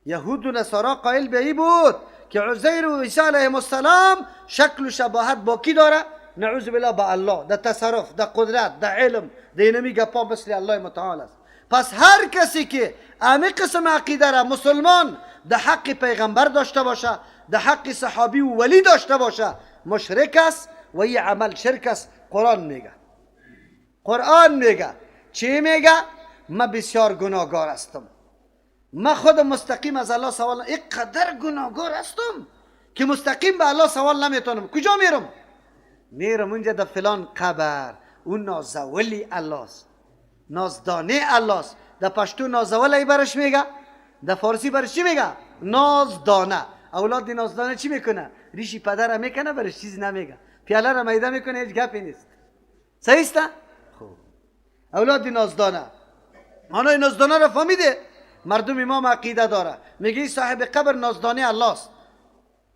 یهود و نصارا قائل به این بود که عزیر و عیسی علیهم السلام شکل و شباهت با کی داره؟ نعوذ بالله با الله، در تصرف، در قدرت، در علم، در اینمی گپا مثل الله متعال است. پس هر کسی که امی قسم عقیده را مسلمان در حق پیغمبر داشته باشه، در حق صحابی و ولی داشته باشه، مشرک است و این عمل شرک است. قرآن میگه چی میگه؟ من بسیار گناهگار هستم، من خود مستقیم از الله سوال اینقدر گناهگار هستم که مستقیم به الله سوال نمیتونم. کجا میرم اونجا در فلان قبر. اون نازولی الله است، نازدانه الله است. در پشتو نازولی برش میگه، در فارسی برش چی میگه؟ نازدانه. اولاد نازدانه چی میکنه؟ ریشی پدر را میکنه، برش چیزی نمیگه، پیاله را میده میکنه، هیچ گپی نیست. صحیح است؟ خوب. اولاد نازدانه، آنها نازدانه را فهمیده؟ مردم امام عقیده داره، میگه صاحب قبر نازدانه الله است.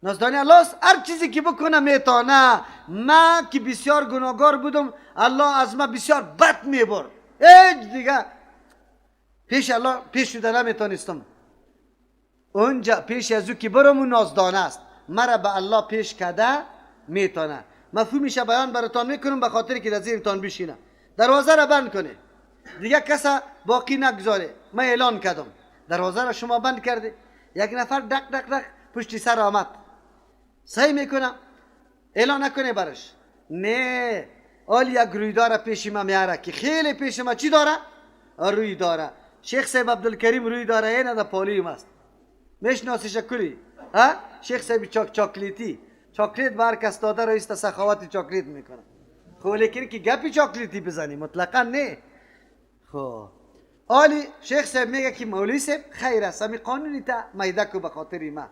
نازدانه الله است، هر چیزی که بکنه میتونه. من که بسیار گناهگار بودم، الله از من بسیار بد میبرد، هیچ دیگه پیش الله پیش شده نمیتونستم. اونجا پیش از او که برم اون نازدانه است، مرا به الله پیش کده میتونه. مفهومش بیان براتان میکنم به خاطر که در ذهنتان بشینه. دروازه را بند کنه، دیگه کسا باقی نگذاره. من اعلان کردم، دروازه را شما بند کرده، یک نفر دق دق دق پشت سر آمد، صحیح میکنم اعلان نکنه برش. نه، آل یک رویدار پیش ما میاره که خیلی پیش ما چی داره؟ روی داره. شیخ صاحب عبدالکریم روی داره، اینه در پالیم است، میشناسیش کلی؟ شیخ صاحب چاکلیتی، چاکلیت بر کس داده رئیس سخاوت چاکلیت میکنه. خب لیکن که گپی چاکلیتی بزنی مطلقا نه. خب آلی شیخ صاحب میگه که مولوی صاحب خیر است، امی قانونی تا میده کو به خاطر ما،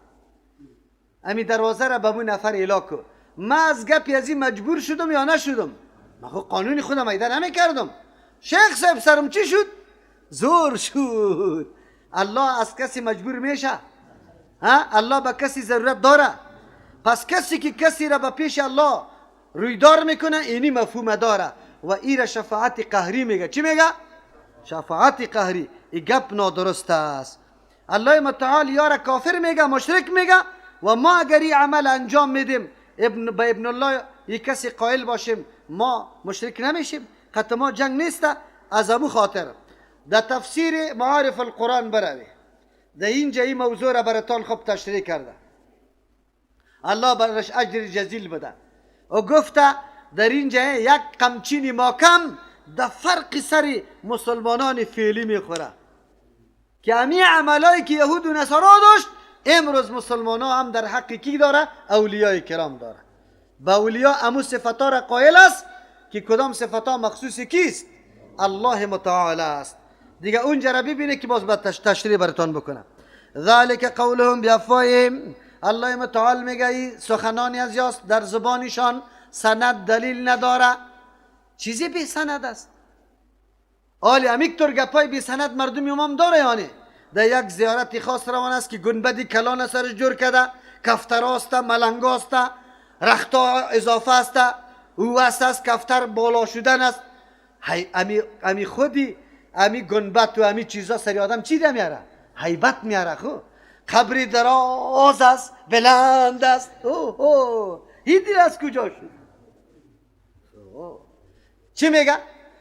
امی دروازه را به مون نفر اعلان کو. من از گپی از این مجبور شدم یا نشدم؟ من خب قانونی خودم میده نمیکردم. شیخ صاحب سرم چی شد؟ زور شد. الله از کسی مجبور میشه؟ الله به کسی ضرورت داره؟ پس کسی که کسی را به پیش الله رویدار میکنه، اینی مفهوم داره و این را شفاعت قهری میگه. چی میگه؟ شفاعت قهری. این گپ نادرست است. الله متعال یا را کافر میگه، مشرک میگه. و ما اگر این عمل انجام میدیم به ابن الله یک کسی قائل باشیم، ما مشرک نمیشیم؟ قطع ما جنگ نیسته. از ابو خاطر در تفسیر معارف القرآن بروی، در اینجا این موضوع را براتان خوب تشریح کرده، الله برش اجر جزیل بده. و گفته در اینجا یک قمچین محکم در فرق سر مسلمانان فعلی میخوره که همین عملایی که یهود و نصارا داشت امروز مسلمان ها هم در حق کی داره؟ اولیاء کرام داره. با اولیاء امو صفتا را قائل است که کدام صفتا مخصوص کیست؟ الله متعال است. دیگه اونجا را ببینه که باز باید تشریح براتان بکنم. ذالک قولهم بیافواههم، الله متعال میگه سخنانی از یاست در زبانشان، سند دلیل نداره. چیزی بی سند است. آلی امیکتور گپای بی سند مردم امام داره یعنی؟ در یک زیارت خاص روان است که گنبدی کلان سرش جور کرده، کفتر است، ملنگ است، رختا اضافه است، او است کفتر بالا شدن است. امی خودی امی گنبد و امی چیزا سری آدم چی میاره؟ هیبت میاره. خو قبری دراز است، بلند است. این دیر از کجا شد؟ چی میگه؟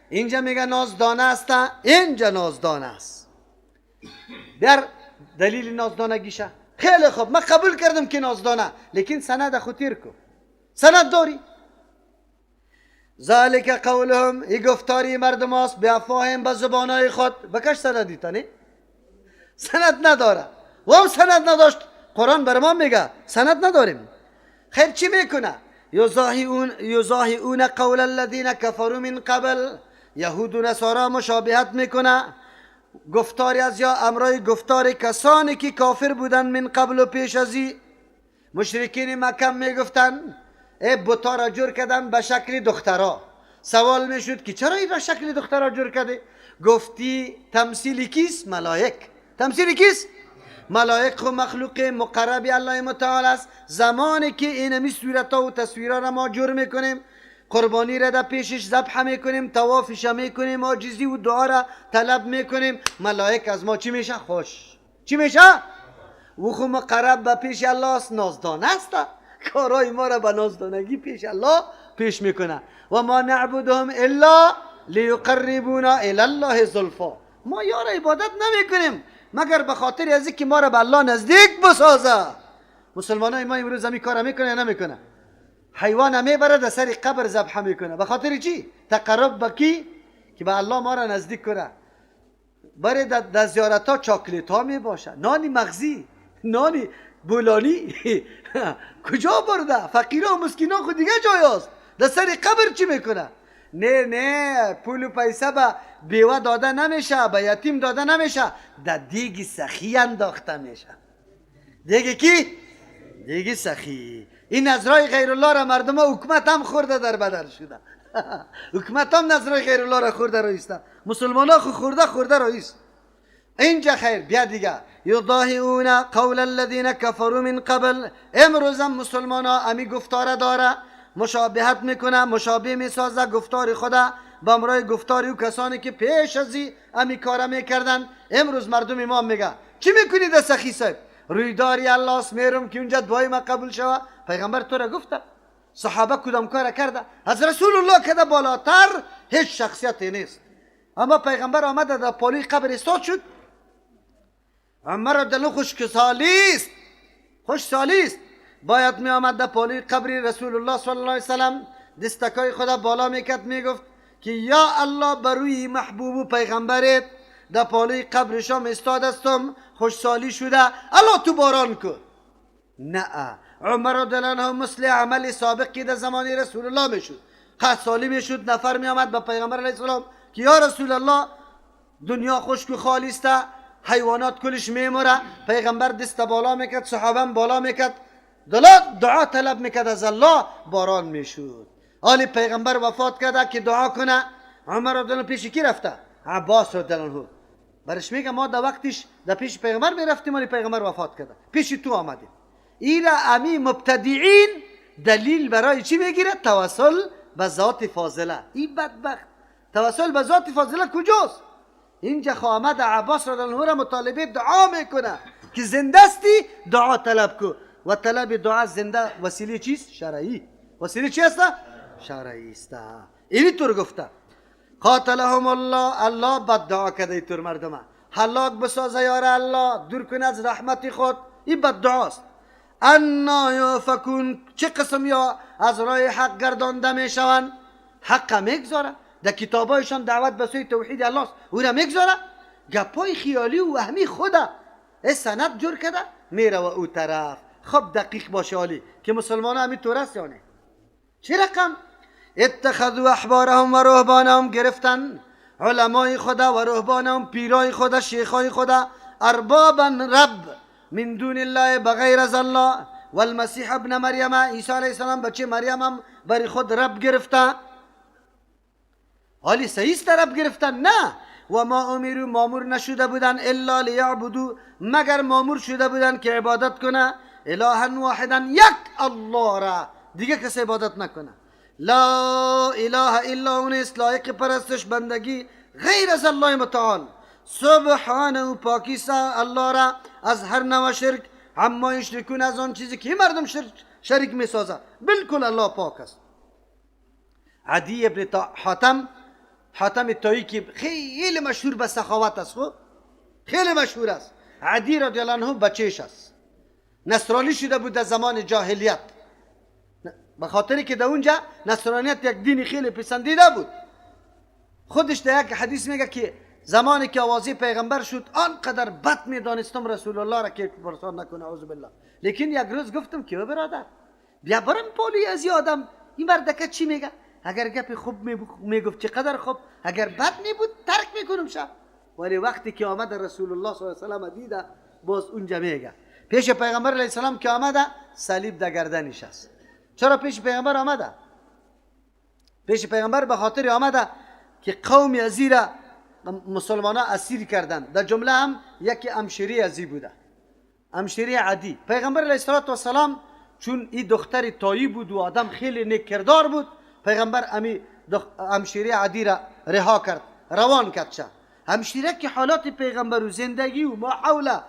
اینجا میگه نازدانه است، اینجا نازدانه است. در دلیل نازدانگیشه خیلی خوب، من قبول کردم که نازدانه، لیکن سند خطیر کو، سند داری؟ ذالک قولهم، ای گفتاری مردم است بیافواههم به زبانای خود. بکش سندی تانی؟ سند نداره. و هم سند نداشت. قرآن بر ما میگه سند نداریم. خیر چی میکنه؟ یضاهئون قول الذین کفروا من قبل، یهود و نصارا مشابهت میکنه گفتاری از یا امرای گفتار کسانی که کافر بودن من قبل و پیش ازی. مشرکین مکه میگفتن ای بتا را جور کردن به شکل دخترها. سوال میشد که چرا این به شکل دخترها جور کرده؟ گفتی تمثیلی کیست؟ ملائک. تمثیلی کیست؟ ملائک و مخلوق مقرب الله متعال است. زمانی که اینمی صورتها و تصویرها را ما جور میکنیم، قربانی را در پیشش ذبح میکنیم، طوافش میکنیم، عاجزی و دعا را طلب میکنیم، ملائک از ما چی میشه؟ خوش. چی میشه؟ او خو مقرب به پیش الله است، نازدانه است. کارای ما را به نازدانگی پیش الله پیش میکنه. و ما نعبدهم الا لیقربونا الی الله زلفا. ما یار عبادت نمیکنیم مگر به خاطر از اینکه ما را به الله نزدیک بسازه. مسلمانای ما امروز همین کارا میکنه یا نمیکنه؟ حیوان میبره در سر قبر ذبح میکنه. به خاطر چی؟ تقرب به کی؟ که به الله ما را نزدیک کنه. برای در زیارت ها چاکلیت ها میباشه، نانی مغزی، نانی بولانی کجا برده؟ فقیرها و مسکینا خود دیگه جای هست. در سر قبر چی میکنه؟ نه پول و پیسه به بیوه داده نمیشه، به یتیم داده نمیشه، در دیگ سخی انداخته میشه. دیگه کی؟ دیگه سخی. این نظرهای غیر الله را مردم ها حکومت هم خورده در بدر شده. حکومت هم نظرهای غیر الله را خورده رایسته. مسلمان ها خورده رایست. اینجا خیر بیا دیگه. یضاهئون قول الذین کفروا من قبل. امروز هم مسلمان ها امی گفتار داره، مشابهت میکنه، مشابه میسازه گفتار خدا با امرای گفتاری و کسانی که پیش ازی امی کارا میکردن. امروز مردم امام میگه چی میکنید از سخی صاحب؟ رویداری الله است، میرم که اونجا دعای ما قبول شوه. پیغمبر تو را گفته؟ صحابه کدام کار کرده؟ از رسول الله کده بالاتر هیچ شخصیتی نیست. اما پیغمبر آمده در پالوی قبر ایستاد شد. عمر دلو خوش سالی است. باید می آمد در پالوی قبر رسول الله صلی الله علیه وسلم، دستکای خدا بالا میکرد، میگفت که یا الله بروی محبوب و پیغمبرت در پالوی قبرشام استاد استم، خوش سالی شده، الله تو باران کن. نه، عمر رضی الله عنه مثل عمل سابقی در زمان رسول الله میشد. قد سالی میشد، نفر می آمد به پیغمبر علیه السلام که یا رسول الله دنیا خشک و خالی است، حیوانات کلش میموره. پیغمبر دست بالا میکرد، صحابه بالا میکرد، دعا طلب میکرد از الله، باران میشد. حالی پیغمبر وفات کرده که دعا کنه، عمر رضی الله عنه پیش کی رفته؟ عباس رضی الله عنه. برش میگه ما در وقتش در پیش پیغمبر میرفتیم ولی پیغمبر وفات کرده، پیش تو آمدیم. اینا امی مبتدعین دلیل برای چی میگیره؟ توسل به ذات فاضله. این بدبخت توسل به ذات فاضله کجاست؟ اینجا آمد عباس رضی الله عنه مطالبه دعا میکنه که زنده استی دعا طلب کو. و طلب دعا زنده وسیله چیست؟ شرعی. وسیله چی است؟ شرعی است. اینی طور گفته قاتلهم الله. الله بد دعا کده اینطور مردمه هلاک بسازه یار الله، دور کنه از رحمت خود. این بد دعاست. انا یافکون. چه قسم یا از راه حق گردانده میشوند؟ حق میگذاره، در کتابایشان دعوت به سوی توحید الله است، او را میگذاره. گپای خیالی و وهمی خوده سند جور کرده میره و او طرف. خب دقیق باشه حالی که مسلمان همین طور است یعنی چه رقم؟ اتخذوا احبارهم و رهبانهم. گرفتن علمای خدا و رهبانهم، پیرای خدا، شیخای خدا، اربابا رب من دون الله، بغیر از الله. و المسیح ابن مریم، عیسی علیه السلام بچه مریم هم برای خود رب گرفته. حالی صحیح است رب گرفتن؟ نه. و ما امروا، مامور نشده بودن، الا لیعبدوا، مگر مامور شده بودن که عبادت کنه الها واحدا، یک الله را، دیگه کسی عبادت نکنه. لا اله الا اون است، لایق پرستش بندگی غیر از الله متعال. سبحانه و پاکیسه الله را از هر نوع شرک، اما یشرکون، از آن چیزی که مردم شریک میسازه. بالکل الله پاک است. عدی ابن حاتم تایی که خیلی مشهور به سخاوت است، خیلی مشهور است. عدی رضی الله عنه بچهش است، نصرانی شده بود در زمان جاهلیت، به خاطری که در اونجا نصرانیت یک دینی خیلی پسندیده بود. خودش در یک حدیث میگه که زمانی که آوازی پیغمبر شد آنقدر بد میدانستم رسول الله را که پرسان نکنه، اعوذ بالله. لیکن یک روز گفتم که برادر بیا برم پولی از این آدم، این مردکه چی میگه؟ اگر گپ خوب میگفت چقدر خوب، اگر بد میبود ترک میکنم شب. ولی وقتی که آمد رسول الله صلی الله علیه و سلم دیده، باز اونجا میگه پیش پیغمبر علیه السلام که آمده صلیب در گردنش است. چرا پیش پیغمبر آمده؟ پیش پیغمبر به خاطر آمده که قومی ازیره مسلمان ها اسیر کردن، در جمله هم یکی امشیری ازی بوده، امشیری عدی. پیغمبر علیه السلام چون این دختر تایی بود و آدم خیلی نیک کردار بود، پیغمبر امشیری عدی را رها کرد، روان کرد. همشیره که حالات پیغمبر و زندگی و ما حوله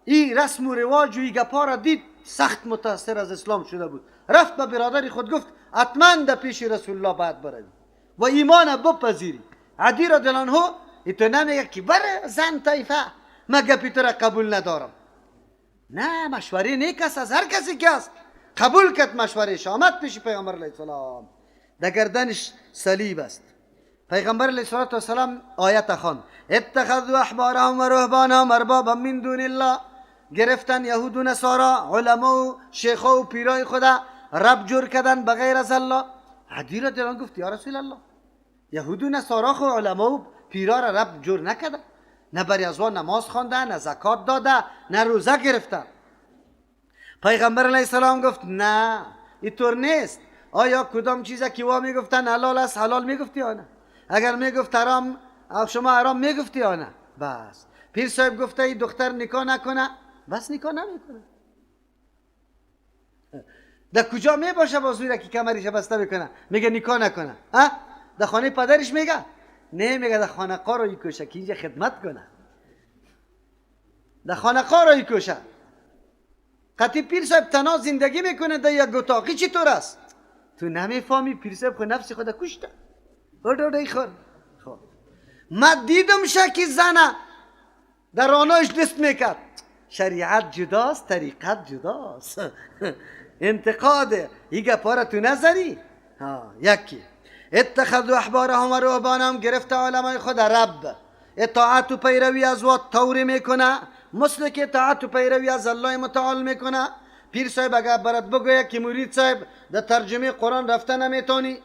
این رسم و رواج و این گپا را دید، سخت متاثر از اسلام شده بود. رفت به برادری خود گفت حتما در پیش رسول الله باید بروی و ایمان بپذیری. عدی رضی الله عنه تو نمیگه که بره زن طایفه، من گپی تو را قبول ندارم. نه، مشوره نیک است از هر کسی که است. قبول کرد مشورهش، آمد پیش پیغمبر علیه السلام. در گردنش صلیب است. پیغمبر علیه السلام آیت خواند: اتخذوا احبارهم و رهبانهم اربابا من دون الله. گرفتن یهود و نصارا علما و شیخا و پیرای خدا رب جور کردن بغیر از الله. عدی رضی الله عنه گفت یا رسول الله، یهود و نصارا خو علما و پیرا را رب جور نکرده، نه بر از نماز خوانده، نه زکات داده، نه روزه گرفته. پیغمبر علیه السلام گفت نه، اینطور نیست. آیا کدام چیزی که وا میگفتن حلال است حلال میگفتی یا نه؟ اگر میگفت حرام، شما حرام میگفتی یا نه؟ بس. پیر صاحب گفته این دختر نکاح نکنه، بس نکاح نمیکنه. در کجا می باشه بازوی که کمرش بسته میکنه میگه نکاح نکنه؟ در خانه پدرش میگه؟ نه، میگه در خانقاه رو یکوشه که اینجا خدمت کنه. در خانقاه رو یکوشه. قطعی پیر صاحب تنها زندگی میکنه در یک اتاقی چطور است؟ تو نمیفهمی پیر صاحب خود نفس خود کشته. اوڑای خور. من دیدم که زنه در آنایش دست میکرد. شریعت جداست، طریقت جداست. انتقاده ایگه پارا تو نظری. یکی اتخذوا احبارهم و رهبانهم، گرفته علمای خود رب، اطاعت و پیروی از وقت طوری میکنه مثل که اطاعت و پیروی از الله متعال میکنه. پیر صاحب اگر برات بگوید که مرید صاحب در ترجمه قرآن رفته نمیتونی،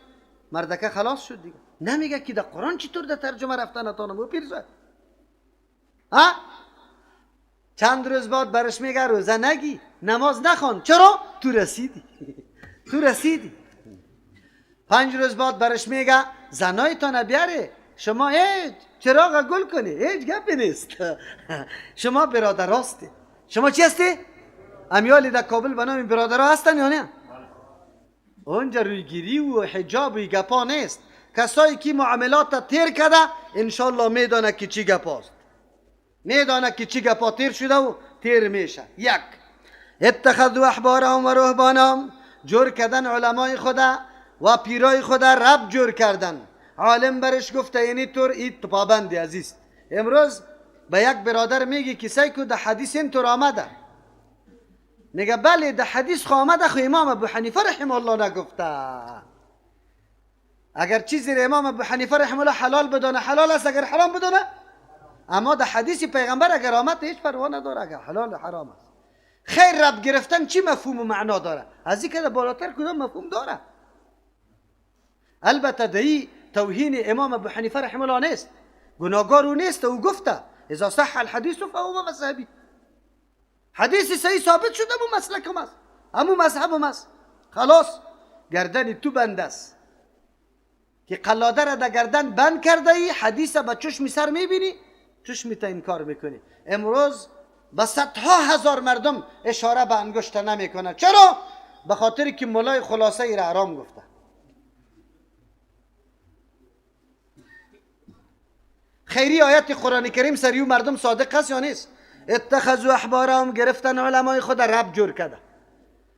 مردکه خلاص شد دیگه. نمیگه که در قرآن چطور در ترجمه رفته نتونم. و پیر صاحب چند روز بعد برش میگه روزه نگی، نماز نخوان. چرا؟ تو رسیدی. تو رسیدی. 5 روز بعد برش میگه زنای تا نبیاره، شما هیچ چراغ گل کنی، هیچ گپی نیست. شما برادر هستی. شما چی هستی؟ امیالی در کابل به نام برادر هستن یا نه؟ اونجا رویگیری و حجاب و گپا نیست. کسایی که معاملات تیر کرده انشالله میدانه که چی گپاست، میدانه که چی گپا تیر شده و تیر میشه. یک اتخذوا احبارهم و رهبانهم، جور کردن علمای خدا و پیرای خدا رب جور کردن. عالم برش گفته یعنی طور این پابندی عزیز. امروز به یک برادر میگی کسی که در حدیث اینطور آمده، میگه بله در حدیث خو آمده، خو امام ابو حنیفه رحمه الله نگفته. اگر چیزی را امام ابو حنیفه رحمه الله حلال بدانه حلال است، اگر حرام بدانه. اما در حدیث پیغمبر اگر آمد هیچ پروا نداره اگر حلال و حرام است. خیر رب گرفتن چی مفهوم و معنا داره؟ از این که بالاتر کدام مفهوم داره؟ البته دایی توهین امام ابو حنیفه رحمه الله نیست، گناهگار نیست. او گفته اذا صح الحدیث فهو مذهبی. حدیث صحیح ثابت شده مو مسلکم است، امو مذهبم است. خلاص گردن تو بند است که قلاده را در گردن بند کرده ای، حدیث با چشم سر میبینی، چشم تا انکار میکنی. امروز با صدها هزار مردم اشاره به انگشت نمیکنه. چرا؟ به خاطر که مولای خلاصه ای را حرام گفته. خیری آیت قرآن کریم سریو مردم صادق است یا نیست؟ اتخذوا احبارهم، گرفتن علمای خود رب جور کرده.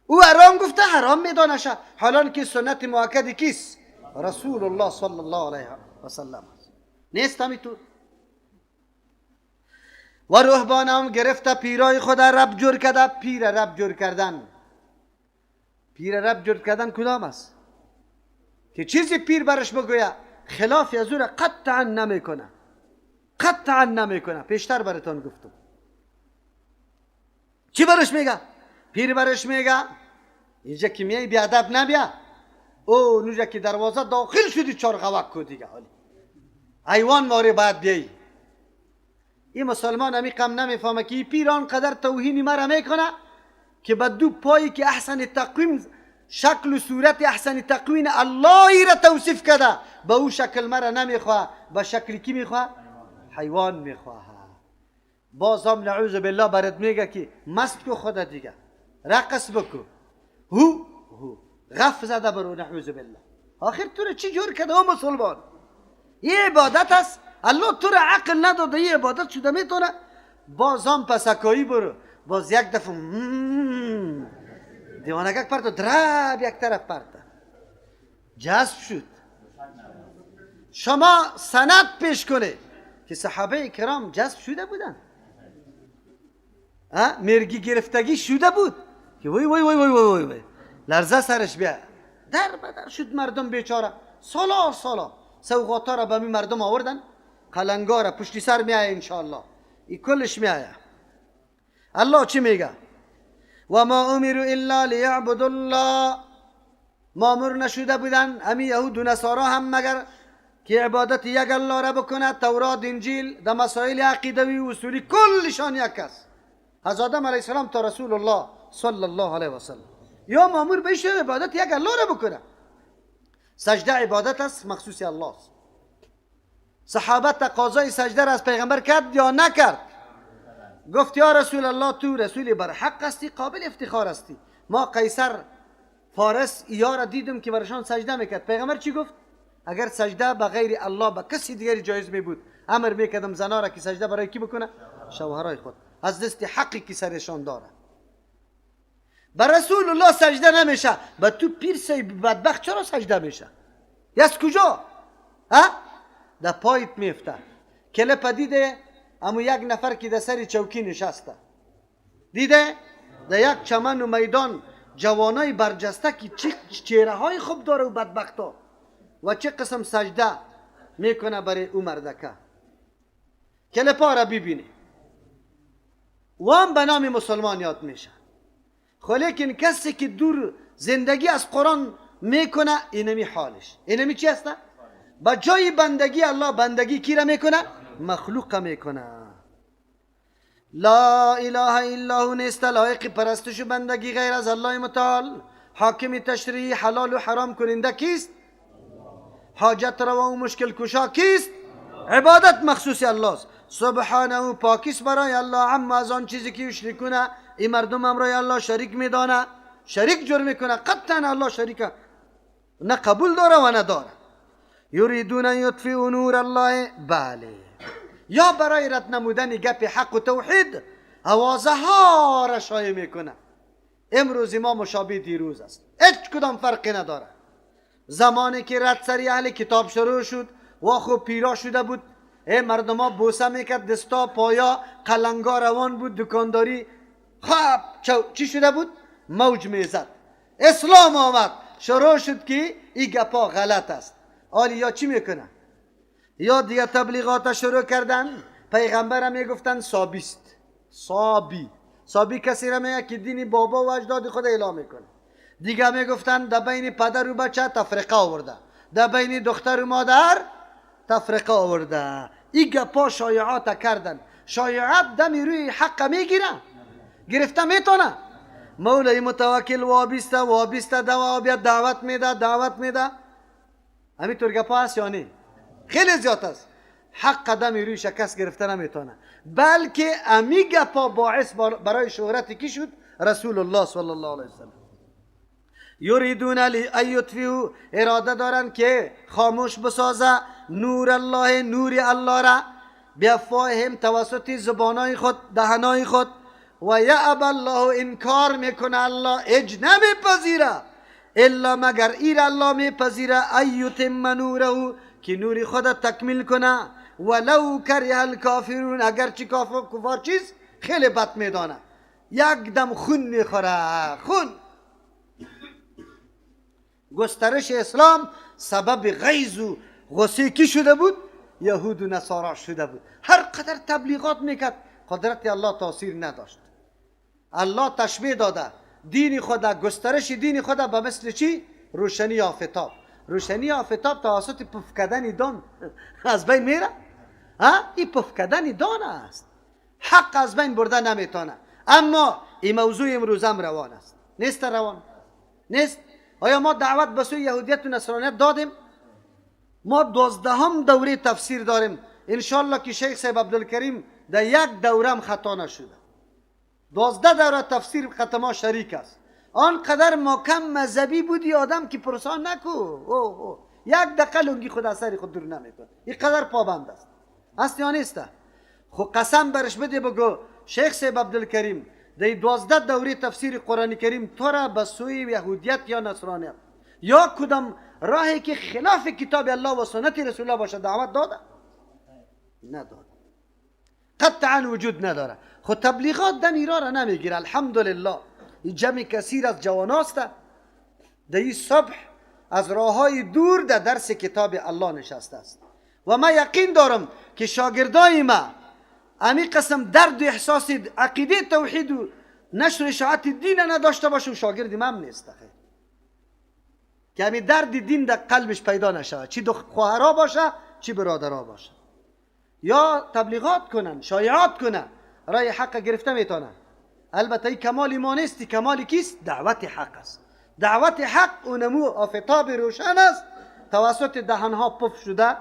او حرام گفته، حرام میدانشه. حالان که سنت مؤکد کیست؟ رسول الله صلی الله علیه و سلم. نیست همینطور. و رهبانهم، گرفته پیرای خود رب جور کرده. پیر رب جور کردن، پیر رب جور کردن کدام است؟ که چیزی پیر برش بگویه خلاف از او را قطعا نمیکنه، قطعا نمیکنه. پیشتر براتون گفتم چی برش میگه؟ پیر برش میگه اینجا که میای بیادب نبیا، او نوجا که دروازه داخل شدی چارغوک کو دیگه، حالی ایوان ماری باید بیایی. این مسلمان همی کم نمیفهمه که این پیر آنقدر توهینی مرا میکنه که با دو پایی که احسن تقویم، شکل و صورت احسن تقویم اللهی را توصیف کرده، با او شکل مرا نمیخواه، با شکلی کی میخواه؟ حیوان میخواه. باز هم نعوذ بالله برات میگه که مست کو خدا دیگه، رقص بکو، هو غف زده برو، نعوذ بالله. آخر تو را چی جور کرده او مسلمان؟ یه عبادت است، الله تو را عقل نداده، یه عبادت شده میتونه؟ باز هم پسکایی برو، باز یک دفعه دیوانگک پرت و درب یک طرف پرت جذب شد. شما سند پیش کنه که صحابه کرام جذب شده بودن، مرگی گرفتگی شده بود که وای وای وای وای وای وای لرزه سرش بیا در بدر شد. مردم بیچاره سالا سوغاتا را به می مردم آوردن، قلنگا را پشتی سر می آیه انشاءالله، این کلش می آیه. الله چی میگه؟ و ما امروا الا لیعبدوا الله، مامور نشده بودن امی یهود و نصارا هم مگر که عبادت یک الله را بکنه. تورات انجیل در مسائل عقیدوی و اصولی کلشان یک است، از آدم علیه السلام تا رسول الله صلی الله علیه و سلم. یا مامور بشه عبادت یک الله را بکنه. سجده عبادت است، مخصوص الله است. صحابه تقاضای سجده را از پیغمبر کرد یا نکرد؟ گفت یا رسول الله تو رسول بر حق هستی، قابل افتخار هستی. ما قیصر فارس یا را دیدم که برشان سجده میکرد. پیغمبر چی گفت؟ اگر سجده به غیر الله به کسی دیگری جایز می بود، امر میکردم زنا را که سجده برای کی بکنه؟ شوهرای خود، از دست حقی که سرشان داره. بر رسول الله سجده نمیشه، به تو پیرسای بدبخت چرا سجده میشه؟ از کجا؟ در پایت میفته. کلپ دیده اما یک نفر که در سر چوکی نشسته، دیده در یک چمن و میدان جوانای برجسته که چهره های خوب داره و بدبختا و چه قسم سجده میکنه برای او مردکه. کلپا را ببینه و هم به نام مسلمان یاد میشه. خب لیکن کسی که دور زندگی از قرآن میکنه اینمی حالش، اینمی چی هسته؟ با جای بندگی الله بندگی کی را میکنه؟ مخلوق میکنه. لا اله الا هو، نیست لایق پرستش و بندگی غیر از الله متعال. حاکم تشریع حلال و حرام کننده کیست؟ حاجت روا و مشکل کشا کیست؟ عبادت مخصوص الله است. سبحانه و پاکیست برای الله عما از آن چیزی که یشرکونه، این مردم امرای الله شریک میدانه، شریک جور میکنه. قطعا الله شریک نه قبول داره و نه داره. یریدون ان یطفئوا نور الله، بله، یا برای رد نمودن گپ حق و توحید آوازه ها را شایع میکنه. امروز ما مشابه دیروز است، هیچ کدام فرقی نداره. زمانی که رد سری اهل کتاب شروع شد و خوب پیرا شده بود، مردم ها بوسه میکرد، دستا پایا قلنگا روان بود، دکانداری خواب چی شده بود؟ موج میزد. اسلام آمد، شروع شد که این گپا غلط است. حالی یا چی میکنه؟ یا دیگه تبلیغات شروع کردن، پیغمبر هم میگفتن صابیست. صابی کسی را میگه که دین بابا و اجداد خود اعلام میکنه. دیگه میگفتن در بین پدر و بچه تفرقه آورده، در بین دختر و مادر تفرقه آورده. این گپا شایعات کردن. شایعات دمی روی حق میگیره، گرفته میتونه. مولای متوکل وابسته دعوت میده. همینطور گپا هست یا نه؟ خیلی زیاد است. حق دمی روی شکست گرفته نمیتونه، بلکه امی گپا باعث برای شهرت کی شد؟ رسول الله صلی الله علیه وسلم. یریدون ان یطفئوا، اراده دارن که خاموش بسازه نور الله، نور الله را، بیافواههم، توسط زبانای خود، دهنای خود. و یأبی الله، انکار میکنه الله، اج نمیپذیره، الا مگر ایر الله میپذیره ایتم نوره، که نور خود تکمیل کنه. ولو کره الکافرون، اگرچه کفار چیز خیلی بد میدانه. یک دم خون میخوره، خون. گسترش اسلام سبب غیظ و غصه کی شده بود؟ یهود و نصارا شده بود. هر قدر تبلیغات میکرد قدرت الله تاثیر نداشت. الله تشبیه داده دین خدا، گسترش دین خدا به مثل چی؟ روشنی آفتاب. روشنی آفتاب توسط پف کردن دان از بین میره. این پف کردن دان است، حق از بین برده نمیتونه. اما این موضوع امروز هم روان است، نیست روان؟ نیست. آیا ما دعوت به سوی یهودیت و نصرانیت دادیم؟ ما 12 دوره تفسیر داریم. انشالله که شیخ صاحب عبدالکریم در یک دوره هم خطا نشده. 12 دوره تفسیر خط ما شریک است. آنقدر محکم مذهبی بودی آدم که پرسان نکو. یک دقیقه لنگی خود از سری خود دور نمیکنه. این قدر پابند است. هست یا نیست؟ خب قسم برش بده بگو شیخ صاحب عبدالکریم در 12 دوره تفسیر قرآن کریم تو را به سوی یهودیت یا نصرانیت یا کدام راهی که خلاف کتاب الله و سنت رسول الله باشه دعوت داده؟ نداده، قطعا وجود نداره. خود تبلیغات دم ایران را نمیگیره. الحمدلله این جمع کثیر از جواناست در این صبح از راه های دور در درس کتاب الله نشسته است و من یقین دارم که شاگردای ما امی قسم درد و احساس عقیده توحید و نشر اشاعت دین نداشته باشم شاگرد من نیست خیر. که امی درد دین در قلبش پیدا نشود، چی خواهرها باشه چی برادرها باشه. یا تبلیغات کنن، شایعات کنن، رای حق گرفته میتونن. البته این کمال ایمان است. کمال کیست؟ دعوت حق است. دعوت حق اونمو آفتاب روشن است، توسط دهنها پف شده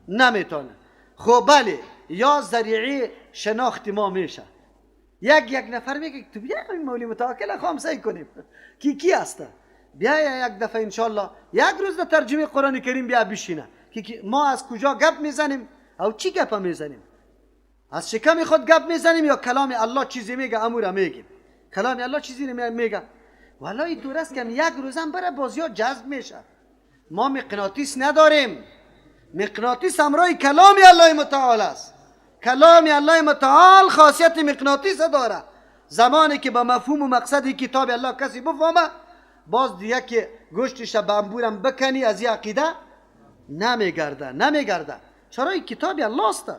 نمیتونه. خب بله، یا ذریعه شناخت ما میشه. یک نفر میگه تو بیا این مولی متوکل خامسه کنیم کی هسته، بیا یک دفعه انشالله یک روز در ترجمه قرآن کریم بیا بشینه که ما از کجا گپ میزنیم او چی گپ میزنیم، از شکم خود گپ میزنیم یا کلام الله چیزی میگه امور میگیم. کلام الله چیزی میگه والا این طور است که یک روزم بره بازی ها جذب میشه. ما مغناطیس نداریم. مغناطیس همراه کلام الله متعال است. کلام الله متعال خاصیت مغناطیس داره. زمانی که به مفهوم و مقصد کتاب الله کسی بفهمه، باز دیگه که گوشتش به انبورم بکنی از این عقیده نمیگرده. چرا این کتاب الله است.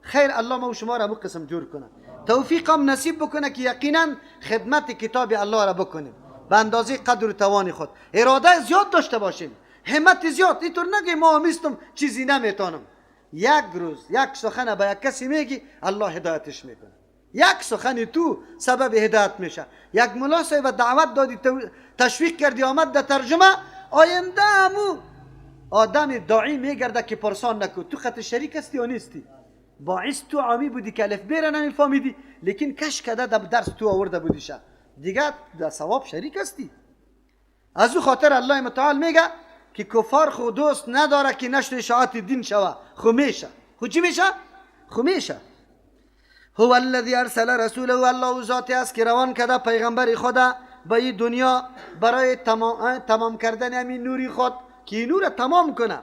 خیر الله ما و شما را قسم جور کنه، توفیقم نصیب بکنه که یقینا خدمت کتاب الله را بکنیم به اندازه قدر و توان خود. اراده زیاد داشته باشیم، همت زیاد. اینطور نگی ما همیستم چیزی نمیتونم. یک روز یک سخن به یک کسی میگی الله هدایتش میکنه. یک سخن تو سبب هدایت میشه. یک ملا صاحب دعوت دادی، تشویق کردی، آمد در ترجمه، آینده همو آدم داعی میگرده که پرسان نکن تو خط شریک هستی یا نیستی. باعث تو عامی بودی که الف بیره نمیفهمیدی، لیکن کش کده در درس تو آورده بودیشه، دیگه در ثواب شریک هستی. از او خاطر الله متعال میگه که کفار خود دوست نداره که نشر اشاعت دین شوه. خو میشه. خو چی میشه؟ خو میشه. هو الذی ارسل رسوله، الله ذاتی است که روان کرده پیغمبر خدا به این دنیا برای تمام کردن همین نوری خود که این نور تمام کنه.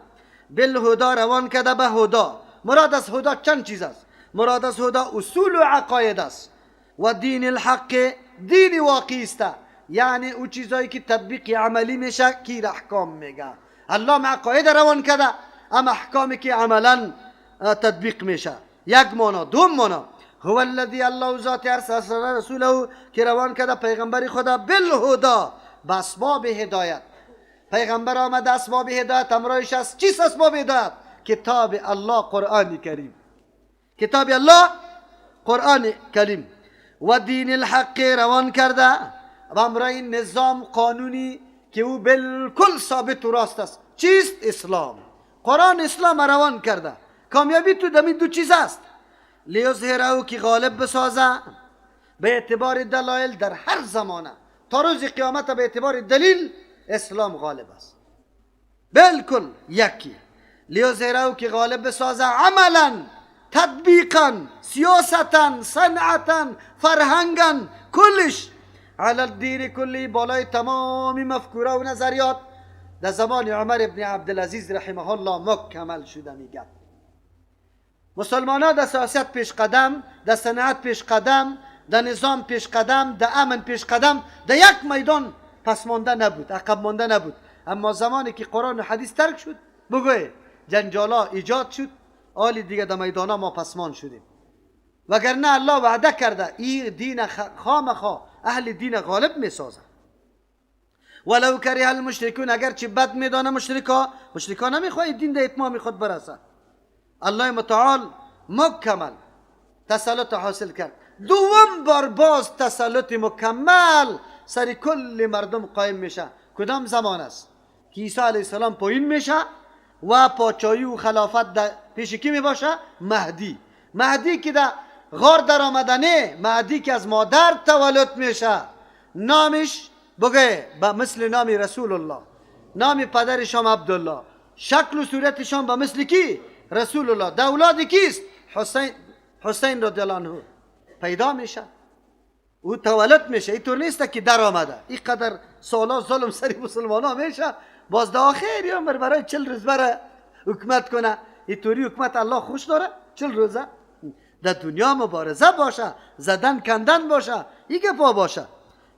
بالهدا روان کرده به هدا. مراد از هدا چند چیز است؟ مراد از هدا اصول و عقاید است و دین الحق، دین واقعی است، یعنی او چیزایی که تطبیق عملی میشه که احکام میگه. الله عقاید روان کرده، اما احکامی که عملا تطبیق میشه. یک معنا. دوم معنا هو الذی، الله ذات ارسل رسوله که روان کرده پیغمبر خدا بالهدا، به اسباب هدایت. پیغمبر آمده اسباب هدایت همراهش است. چیست اسباب هدایت؟ کتاب الله قرآن کریم. کتاب الله قرآن کریم و دین الحق روان کرده و همراه نظام قانونی که او بالکل ثابت و راست است. چیست؟ اسلام. قرآن اسلام روان کرده. کامیابی تو دمی دو چیز است. لیظهره که غالب بسازه به اعتبار دلایل در هر زمانه تا روز قیامت. به اعتبار دلیل اسلام غالب است، بالکل یکی. لیظهره که غالب بسازه عملا، تطبیقا، سیاستا، صنعتا، فرهنگا، کلش علی الدین کلی، بالای تمامی مفکوره و نظریات در زمان عمر ابن عبدالعزیز رحمه الله مکمل شده. میگه مسلمان ها در سیاست پیش قدم، در صنعت پیش قدم، در نظام پیش قدم، در امن پیش قدم، در یک میدان پس مانده نبود، عقب مانده نبود. اما زمانی که قرآن و حدیث ترک شد، بگوی جنجالا ایجاد شد، آلی دیگه در میدان ها ما پسمان شدیم. وگرنه الله وعده کرده این دین خامخا اهل دین غالب می سازه. ولو کره المشرکون، اگرچه بد میدانه مشرکا نمیخواه دین در اتمام خود برسه. الله متعال مکمل تسلط حاصل کرد. دوم بار باز تسلط مکمل سر کل مردم قائم میشه. کدام زمان است که عیسی علیه السلام پایین میشه و پادشاهی و خلافت در پیش کی میباشه؟ مهدی که در غار در آمدنه، مهدی که از مادر تولد میشه. نامش بگه به مثل نام رسول الله، نام پدرشان عبدالله، شکل و صورتشان به مثل کی؟ رسول الله. در اولاد کیست؟ حسین رضی الله عنه پیدا میشه. او تولد میشه. اینطور نیست که در آمده این قدر سالا ظلم سری مسلمان ها میشه باز در آخر یا برای 40 روز بره حکمت کنه. اینطوری حکمت الله خوش داره 40 روزه؟ در دنیا مبارزه باشه، زدن کندن باشه، این گپا باشه.